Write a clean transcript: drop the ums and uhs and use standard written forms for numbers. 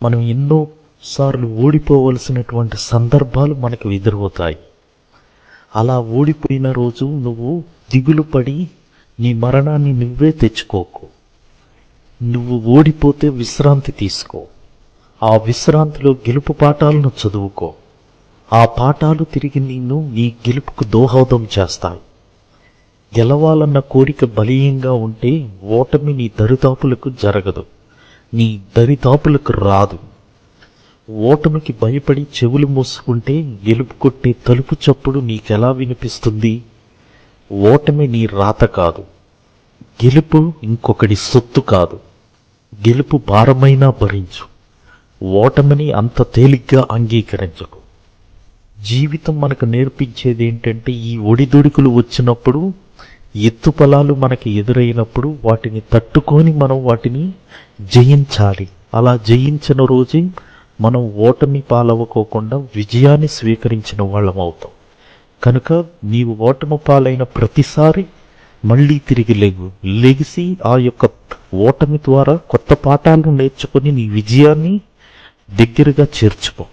మనం ఎన్నో సార్లు ఓడిపోవలసినటువంటి సందర్భాలు మనకు ఎదురవుతాయి. అలా ఓడిపోయిన రోజు నువ్వు దిగులు పడి నీ మరణాన్ని నువ్వే తెచ్చుకోకు. నువ్వు ఓడిపోతే విశ్రాంతి తీసుకో. ఆ విశ్రాంతిలో గెలుపు పాఠాలను చదువుకో. ఆ పాఠాలు తిరిగి నిన్ను నీ గెలుపుకు దోహదం చేస్తాయి. గెలవాలన్న కోరిక బలీయంగా ఉంటే ఓటమి నీ దరిదాపులకు జరగదు, నీ దరిదాపులకు రాదు. ఓటమికి భయపడి చెవులు మూసుకుంటే గెలుపు కొట్టే తలుపు చప్పుడు నీకెలా వినిపిస్తుంది? ఓటమి నీ రాత కాదు, గెలుపు ఇంకొకడి సొత్తు కాదు. గెలుపు భారమైనా భరించు, ఓటమిని అంత తేలిగ్గా అంగీకరించకు. జీవితం మనకు నేర్పించేది ఏంటంటే, ఈ ఒడిదుడుకులు వచ్చినప్పుడు, ఎత్తుపలాలు మనకి ఎదురైనప్పుడు వాటిని తట్టుకొని మనం వాటిని జయించాలి. అలా జయించిన రోజే మనం ఓటమి పాలవ్వకోకుండా విజయాన్ని స్వీకరించిన వాళ్ళం అవుతాం. కనుక నీవు ఓటమి పాలైన ప్రతిసారి మళ్ళీ తిరిగి లెగిసి ఆ యొక్క ఓటమి ద్వారా కొత్త పాఠాలను నేర్చుకొని నీ విజయాన్ని దగ్గరగా చేర్చుకో.